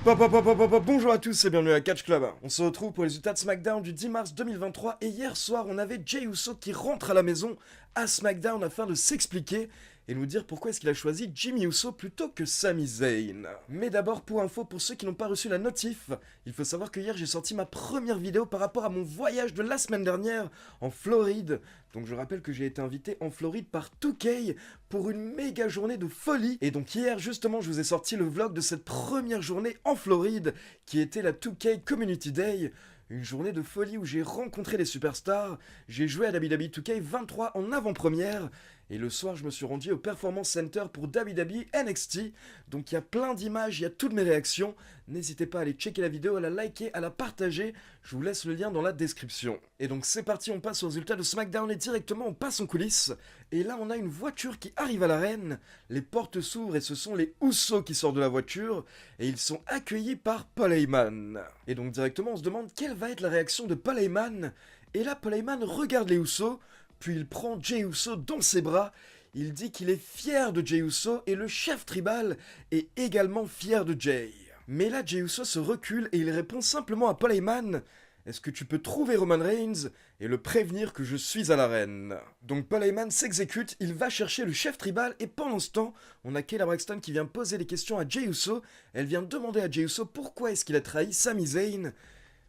Bonjour à tous et bienvenue à Catch Club. On se retrouve pour les résultats de SmackDown du 10 mars 2023 et hier soir on avait Jey Uso qui rentre à la maison à SmackDown afin de s'expliquer et nous dire pourquoi est-ce qu'il a choisi Jimmy Uso plutôt que Sami Zayn. Mais d'abord pour info, pour ceux qui n'ont pas reçu la notif, il faut savoir que hier j'ai sorti ma première vidéo par rapport à mon voyage de la semaine dernière en Floride. Donc je rappelle que j'ai été invité en Floride par 2K pour une méga journée de folie. Et donc hier justement je vous ai sorti le vlog de cette première journée en Floride qui était la 2K Community Day. Une journée de folie où j'ai rencontré les superstars, j'ai joué à WWE 2K23 en avant-première, et le soir je me suis rendu au Performance Center pour WWE NXT, donc il y a plein d'images, il y a toutes mes réactions, n'hésitez pas à aller checker la vidéo, à la liker, à la partager, je vous laisse le lien dans la description. Et donc c'est parti, on passe aux résultats de SmackDown et directement on passe en coulisses, et là on a une voiture qui arrive à l'arène, les portes s'ouvrent et ce sont les Usos qui sortent de la voiture, et ils sont accueillis par Paul Heyman. Et donc directement on se demande quelle va être la réaction de Paul Heyman, et là Paul Heyman regarde les Usos, puis il prend Jey Uso dans ses bras, il dit qu'il est fier de Jey Uso et le chef tribal est également fier de Jey. Mais là Jey Uso se recule et il répond simplement à Paul Heyman: est-ce que tu peux trouver Roman Reigns et le prévenir que je suis à l'arène? Donc Paul Heyman s'exécute, il va chercher le chef tribal et pendant ce temps, on a Kayla Braxton qui vient poser des questions à Jey Uso. Elle vient demander à Jey Uso pourquoi est-ce qu'il a trahi Sami Zayn.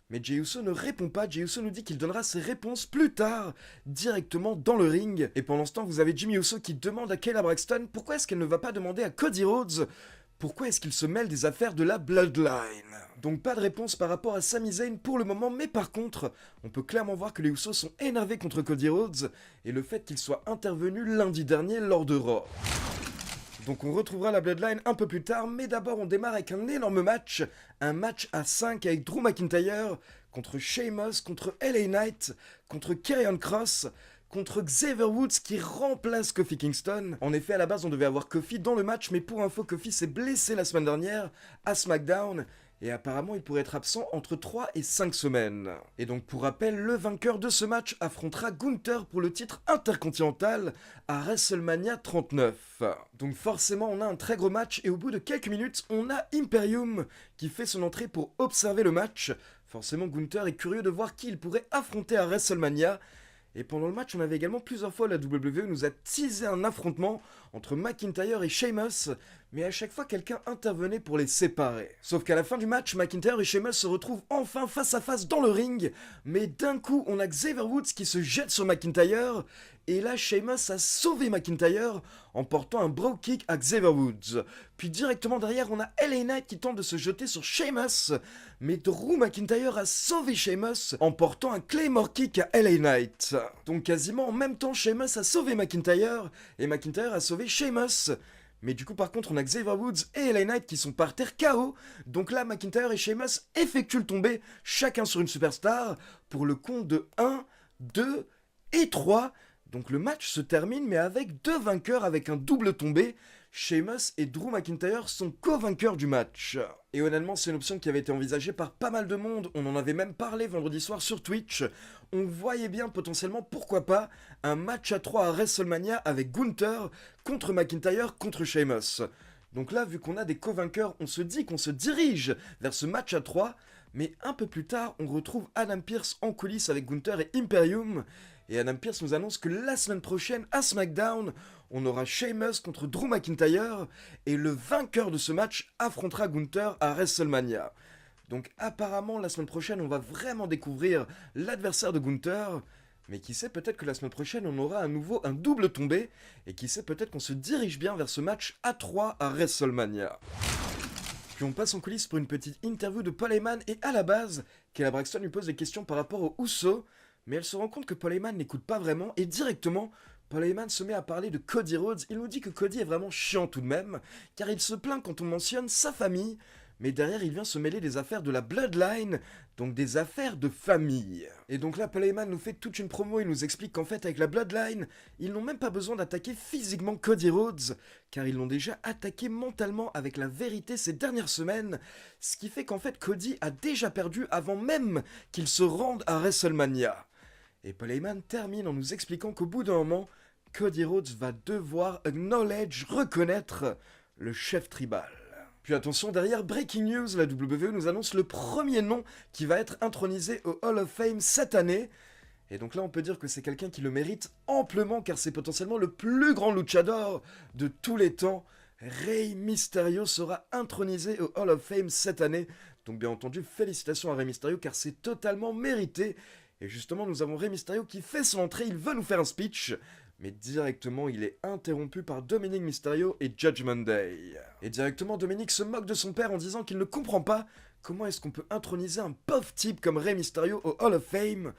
Mais Jey Uso ne répond pas, Jey Uso nous dit qu'il donnera ses réponses plus tard, directement dans le ring. Et pendant ce temps, vous avez Jimmy Uso qui demande à Kayla Braxton pourquoi est-ce qu'elle ne va pas demander à Cody Rhodes pourquoi est-ce qu'il se mêle des affaires de la Bloodline. Donc pas de réponse par rapport à Sami Zayn pour le moment, mais par contre, on peut clairement voir que les Usos sont énervés contre Cody Rhodes et le fait qu'il soit intervenu lundi dernier lors de Raw. Donc on retrouvera la Bloodline un peu plus tard, mais d'abord on démarre avec un énorme match, un match à 5 avec Drew McIntyre contre Sheamus, contre LA Knight, contre Karrion Kross, contre Xavier Woods qui remplace Kofi Kingston. En effet, à la base on devait avoir Kofi dans le match, mais pour info, Kofi s'est blessé la semaine dernière à SmackDown, et apparemment il pourrait être absent entre 3 et 5 semaines. Et donc pour rappel, le vainqueur de ce match affrontera Gunther pour le titre intercontinental à WrestleMania 39. Donc forcément on a un très gros match et au bout de quelques minutes on a Imperium qui fait son entrée pour observer le match. Forcément Gunther est curieux de voir qui il pourrait affronter à WrestleMania. Et pendant le match, on avait également plusieurs fois la WWE nous a teasé un affrontement entre McIntyre et Sheamus, mais à chaque fois quelqu'un intervenait pour les séparer. Sauf qu'à la fin du match, McIntyre et Sheamus se retrouvent enfin face à face dans le ring, mais d'un coup, on a Xavier Woods qui se jette sur McIntyre, et là, Sheamus a sauvé McIntyre en portant un bro kick à Xavier Woods. Puis directement derrière, on a LA Knight qui tente de se jeter sur Sheamus, mais Drew McIntyre a sauvé Sheamus en portant un Claymore kick à LA Knight. Donc quasiment en même temps, Sheamus a sauvé McIntyre, et McIntyre a sauvé Sheamus. Mais du coup par contre on a Xavier Woods et LA Knight qui sont par terre KO. Donc là McIntyre et Sheamus effectuent le tombé, chacun sur une superstar, pour le compte de 1, 2 et 3. Donc le match se termine mais avec deux vainqueurs avec un double tombé. Sheamus et Drew McIntyre sont co-vainqueurs du match. Et honnêtement, c'est une option qui avait été envisagée par pas mal de monde. On en avait même parlé vendredi soir sur Twitch. On voyait bien potentiellement, pourquoi pas, un match à 3 à WrestleMania avec Gunther contre McIntyre contre Sheamus. Donc là, vu qu'on a des co-vainqueurs, on se dit qu'on se dirige vers ce match à 3. Mais un peu plus tard, on retrouve Adam Pearce en coulisses avec Gunther et Imperium. Et Adam Pearce nous annonce que la semaine prochaine, à SmackDown, on aura Sheamus contre Drew McIntyre, et le vainqueur de ce match affrontera Gunther à WrestleMania. Donc apparemment, la semaine prochaine, on va vraiment découvrir l'adversaire de Gunther, mais qui sait, peut-être que la semaine prochaine, on aura à nouveau un double tombé, et qui sait, peut-être qu'on se dirige bien vers ce match à 3 à WrestleMania. Puis on passe en coulisses pour une petite interview de Paul Heyman, et à la base, Kayla Braxton lui pose des questions par rapport aux Usos, mais elle se rend compte que Paul Heyman n'écoute pas vraiment, et directement, Paul Heyman se met à parler de Cody Rhodes. Il nous dit que Cody est vraiment chiant tout de même, car il se plaint quand on mentionne sa famille, mais derrière il vient se mêler des affaires de la Bloodline, donc des affaires de famille. Et donc là, Paul Heyman nous fait toute une promo, il nous explique qu'en fait avec la Bloodline, ils n'ont même pas besoin d'attaquer physiquement Cody Rhodes, car ils l'ont déjà attaqué mentalement avec la vérité ces dernières semaines, ce qui fait qu'en fait Cody a déjà perdu avant même qu'il se rende à WrestleMania. Et Paul Heyman termine en nous expliquant qu'au bout d'un moment, Cody Rhodes va devoir reconnaître le chef tribal. Puis attention, derrière Breaking News, la WWE nous annonce le premier nom qui va être intronisé au Hall of Fame cette année. Et donc là, on peut dire que c'est quelqu'un qui le mérite amplement car c'est potentiellement le plus grand luchador de tous les temps. Rey Mysterio sera intronisé au Hall of Fame cette année. Donc bien entendu, félicitations à Rey Mysterio car c'est totalement mérité. Et justement, nous avons Rey Mysterio qui fait son entrée, il veut nous faire un speech. Mais directement, il est interrompu par Dominic Mysterio et Judgment Day. Et directement, Dominic se moque de son père en disant qu'il ne comprend pas comment est-ce qu'on peut introniser un pauvre type comme Rey Mysterio au Hall of Fame.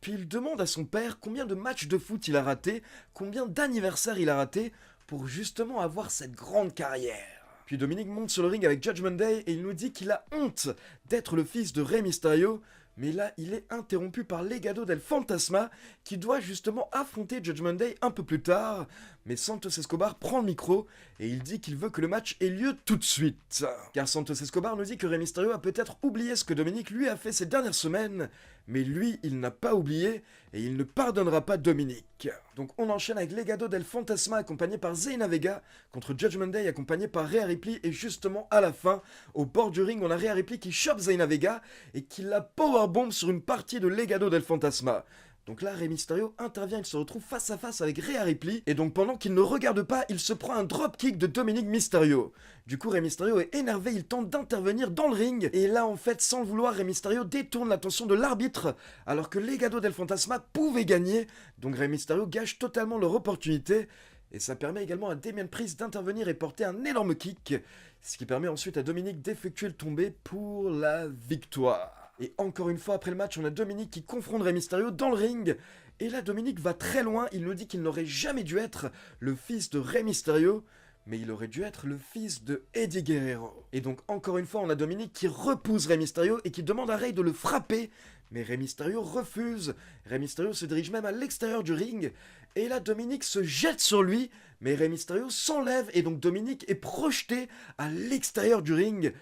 Puis il demande à son père combien de matchs de foot il a raté, combien d'anniversaires il a raté pour justement avoir cette grande carrière. Puis Dominic monte sur le ring avec Judgment Day et il nous dit qu'il a honte d'être le fils de Rey Mysterio. Mais là, il est interrompu par Legado del Fantasma qui doit justement affronter Judgment Day un peu plus tard. Mais Santos Escobar prend le micro et il dit qu'il veut que le match ait lieu tout de suite. Car Santos Escobar nous dit que Rey Mysterio a peut-être oublié ce que Dominic lui a fait ces dernières semaines. Mais lui, il n'a pas oublié et il ne pardonnera pas Dominic. Donc on enchaîne avec Legado del Fantasma accompagné par Zelina Vega contre Judgment Day accompagné par Rhea Ripley. Et justement à la fin, au bord du ring, on a Rhea Ripley qui chope Zelina Vega et qui la powerbomb sur une partie de Legado del Fantasma. Donc là, Rey Mysterio intervient, il se retrouve face à face avec Rhea Ripley, et donc pendant qu'il ne regarde pas, il se prend un dropkick de Dominic Mysterio. Du coup, Rey Mysterio est énervé, il tente d'intervenir dans le ring, et là, en fait, sans le vouloir, Rey Mysterio détourne l'attention de l'arbitre, alors que Legado del Fantasma pouvait gagner, donc Rey Mysterio gâche totalement leur opportunité, et ça permet également à Damien Priest d'intervenir et porter un énorme kick, ce qui permet ensuite à Dominic d'effectuer le tombé pour la victoire. Et encore une fois, après le match, on a Dominic qui confronte Rey Mysterio dans le ring. Et là, Dominic va très loin. Il nous dit qu'il n'aurait jamais dû être le fils de Rey Mysterio, mais il aurait dû être le fils de Eddie Guerrero. Et donc, encore une fois, on a Dominic qui repousse Rey Mysterio et qui demande à Rey de le frapper. Mais Rey Mysterio refuse. Rey Mysterio se dirige même à l'extérieur du ring. Et là, Dominic se jette sur lui. Mais Rey Mysterio s'enlève et donc Dominic est projeté à l'extérieur du ring.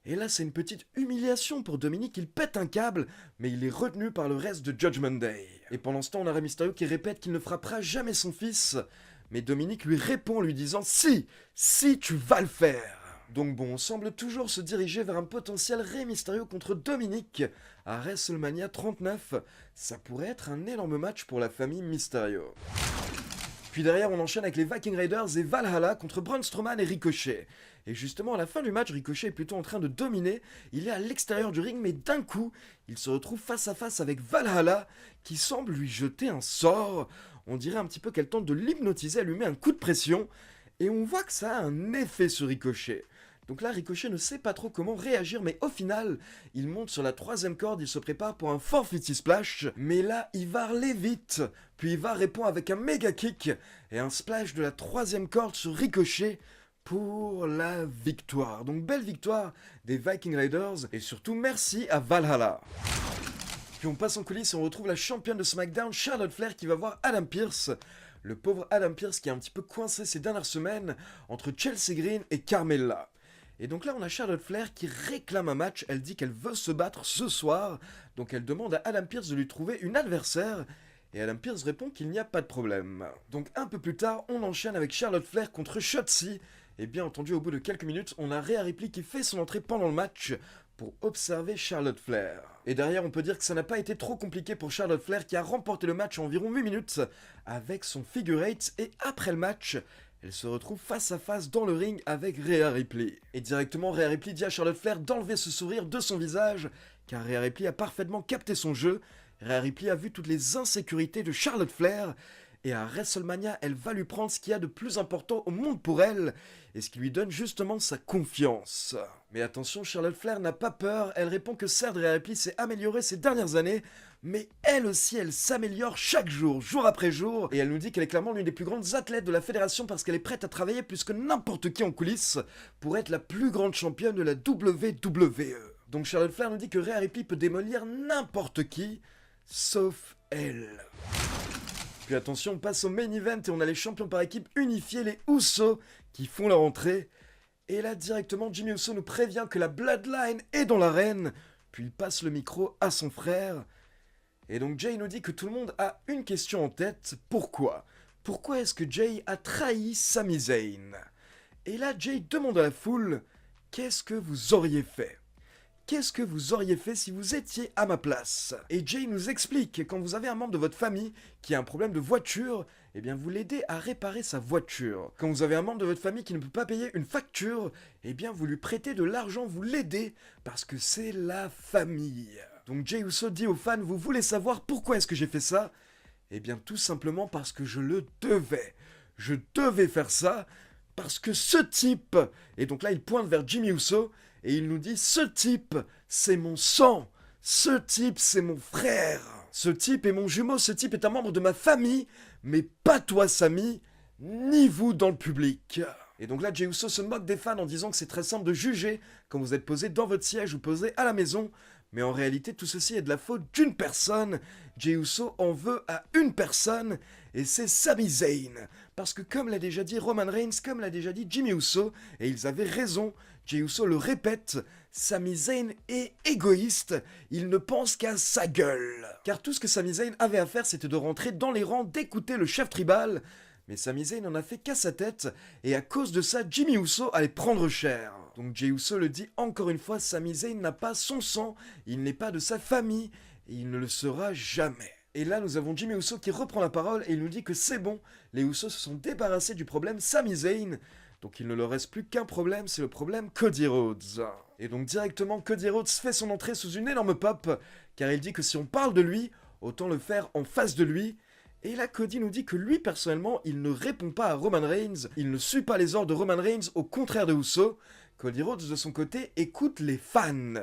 Et là, c'est une petite humiliation pour Dominic, il pète un câble, mais il est retenu par le reste de Judgment Day. Et pendant ce temps, on a Rey Mysterio qui répète qu'il ne frappera jamais son fils, mais Dominic lui répond en lui disant « Si, tu vas le faire !» Donc bon, on semble toujours se diriger vers un potentiel Rey Mysterio contre Dominic à WrestleMania 39. Ça pourrait être un énorme match pour la famille Mysterio. Puis derrière, on enchaîne avec les Viking Raiders et Valhalla contre Braun Strowman et Ricochet. Et justement, à la fin du match, Ricochet est plutôt en train de dominer. Il est à l'extérieur du ring, mais d'un coup, il se retrouve face à face avec Valhalla, qui semble lui jeter un sort. On dirait un petit peu qu'elle tente de l'hypnotiser, elle lui met un coup de pression. Et on voit que ça a un effet sur Ricochet. Donc là, Ricochet ne sait pas trop comment réagir, mais au final, il monte sur la 3e corde, il se prépare pour un 450 splash, mais là, il va aller vite, puis il va répondre avec un méga kick et un splash de la 3e corde sur Ricochet pour la victoire. Donc belle victoire des Viking Raiders, et surtout merci à Valhalla. Puis on passe en coulisses et on retrouve la championne de SmackDown, Charlotte Flair, qui va voir Adam Pearce. Le pauvre Adam Pearce qui est un petit peu coincé ces dernières semaines entre Chelsea Green et Carmella. Et donc là, on a Charlotte Flair qui réclame un match. Elle dit qu'elle veut se battre ce soir. Donc elle demande à Adam Pearce de lui trouver une adversaire. Et Adam Pearce répond qu'il n'y a pas de problème. Donc un peu plus tard, on enchaîne avec Charlotte Flair contre Shotzi. Et bien entendu, au bout de quelques minutes, on a Rhea Ripley qui fait son entrée pendant le match pour observer Charlotte Flair. Et derrière, on peut dire que ça n'a pas été trop compliqué pour Charlotte Flair qui a remporté le match en environ 8 minutes avec son figure 8. Et après le match, elle se retrouve face à face dans le ring avec Rhea Ripley. Et directement, Rhea Ripley dit à Charlotte Flair d'enlever ce sourire de son visage, car Rhea Ripley a parfaitement capté son jeu. Rhea Ripley a vu toutes les insécurités de Charlotte Flair, et à WrestleMania, elle va lui prendre ce qu'il y a de plus important au monde pour elle, et ce qui lui donne justement sa confiance. Mais attention, Charlotte Flair n'a pas peur, elle répond que certes, Rhea Ripley s'est améliorée ces dernières années, mais elle aussi, elle s'améliore chaque jour, jour après jour, et elle nous dit qu'elle est clairement l'une des plus grandes athlètes de la fédération parce qu'elle est prête à travailler plus que n'importe qui en coulisses pour être la plus grande championne de la WWE. Donc Charlotte Flair nous dit que Rhea Ripley peut démolir n'importe qui, sauf elle. Puis attention, on passe au main event et on a les champions par équipe unifiés, les Usos, qui font leur entrée. Et là, directement, Jimmy Uso nous prévient que la Bloodline est dans l'arène, puis il passe le micro à son frère. Et donc Jay nous dit que tout le monde a une question en tête, pourquoi ? Pourquoi est-ce que Jay a trahi Sami Zayn ? Et là, Jay demande à la foule, Qu'est-ce que vous auriez fait? Qu'est-ce que vous auriez fait si vous étiez à ma place? Et Jay nous explique que quand vous avez un membre de votre famille qui a un problème de voiture, eh bien vous l'aidez à réparer sa voiture. Quand vous avez un membre de votre famille qui ne peut pas payer une facture, eh bien vous lui prêtez de l'argent, vous l'aidez, parce que c'est la famille. Donc Jey Uso dit aux fans, vous voulez savoir pourquoi est-ce que j'ai fait ça? Eh bien tout simplement parce que je le devais. Je devais faire ça, parce que ce type, et donc là il pointe vers Jimmy Uso, et il nous dit, ce type, c'est mon sang. Ce type, c'est mon frère. Ce type est mon jumeau, ce type est un membre de ma famille, mais pas toi, Sami, ni vous dans le public. Et donc là, Jey Uso se moque des fans en disant que c'est très simple de juger quand vous êtes posé dans votre siège ou posé à la maison. Mais en réalité, tout ceci est de la faute d'une personne. Jey Uso en veut à une personne, et c'est Sami Zayn. Parce que comme l'a déjà dit Roman Reigns, comme l'a déjà dit Jimmy Uso, et ils avaient raison, Jey Uso le répète, Sami Zayn est égoïste, il ne pense qu'à sa gueule. Car tout ce que Sami Zayn avait à faire, c'était de rentrer dans les rangs, d'écouter le chef tribal. Mais Sami Zayn n'en a fait qu'à sa tête, et à cause de ça, Jimmy Uso allait prendre cher. Donc Jey Uso le dit encore une fois, Sami Zayn n'a pas son sang, il n'est pas de sa famille, et il ne le sera jamais. Et là, nous avons Jimmy Uso qui reprend la parole et il nous dit que c'est bon, les Usos se sont débarrassés du problème Sami Zayn, donc il ne leur reste plus qu'un problème, c'est le problème Cody Rhodes. Et donc directement, Cody Rhodes fait son entrée sous une énorme pop, car il dit que si on parle de lui, autant le faire en face de lui. Et là, Cody nous dit que lui, personnellement, il ne répond pas à Roman Reigns, il ne suit pas les ordres de Roman Reigns, au contraire de Uso. Cody Rhodes, de son côté, écoute les fans.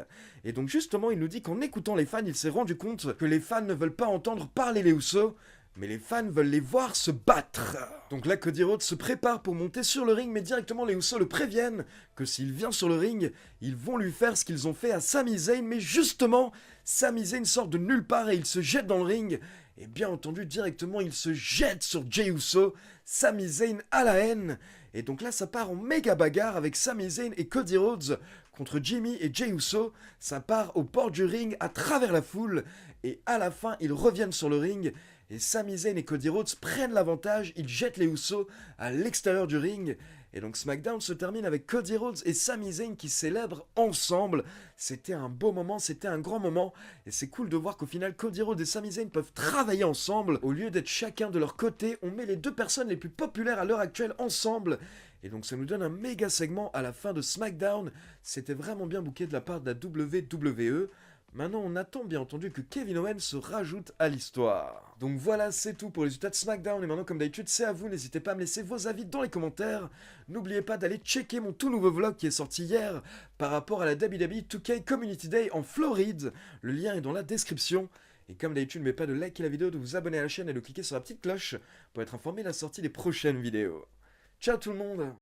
Et donc justement, il nous dit qu'en écoutant les fans, il s'est rendu compte que les fans ne veulent pas entendre parler les Usos, mais les fans veulent les voir se battre. Donc là, Cody Rhodes se prépare pour monter sur le ring, mais directement les Usos le préviennent que s'il vient sur le ring, ils vont lui faire ce qu'ils ont fait à Sami Zayn, mais justement, Sami Zayn sort de nulle part et il se jette dans le ring. Et bien entendu, directement, il se jette sur Jey Uso. Sami Zayn a la haine. Et donc là, ça part en méga bagarre avec Sami Zayn et Cody Rhodes contre Jimmy et Jey Uso. Ça part au port du ring à travers la foule. Et à la fin, ils reviennent sur le ring. Et Sami Zayn et Cody Rhodes prennent l'avantage. Ils jettent les Usos à l'extérieur du ring. Et donc SmackDown se termine avec Cody Rhodes et Sami Zayn qui célèbrent ensemble. C'était un beau moment, c'était un grand moment. Et c'est cool de voir qu'au final, Cody Rhodes et Sami Zayn peuvent travailler ensemble. Au lieu d'être chacun de leur côté, on met les deux personnes les plus populaires à l'heure actuelle ensemble. Et donc ça nous donne un méga segment à la fin de SmackDown. C'était vraiment bien booké de la part de la WWE. Maintenant, on attend bien entendu que Kevin Owens se rajoute à l'histoire. Donc voilà, c'est tout pour les résultats de SmackDown. Et maintenant, comme d'habitude, c'est à vous. N'hésitez pas à me laisser vos avis dans les commentaires. N'oubliez pas d'aller checker mon tout nouveau vlog qui est sorti hier par rapport à la WWE 2K Community Day en Floride. Le lien est dans la description. Et comme d'habitude, n'oubliez pas de liker la vidéo, de vous abonner à la chaîne et de cliquer sur la petite cloche pour être informé de la sortie des prochaines vidéos. Ciao tout le monde!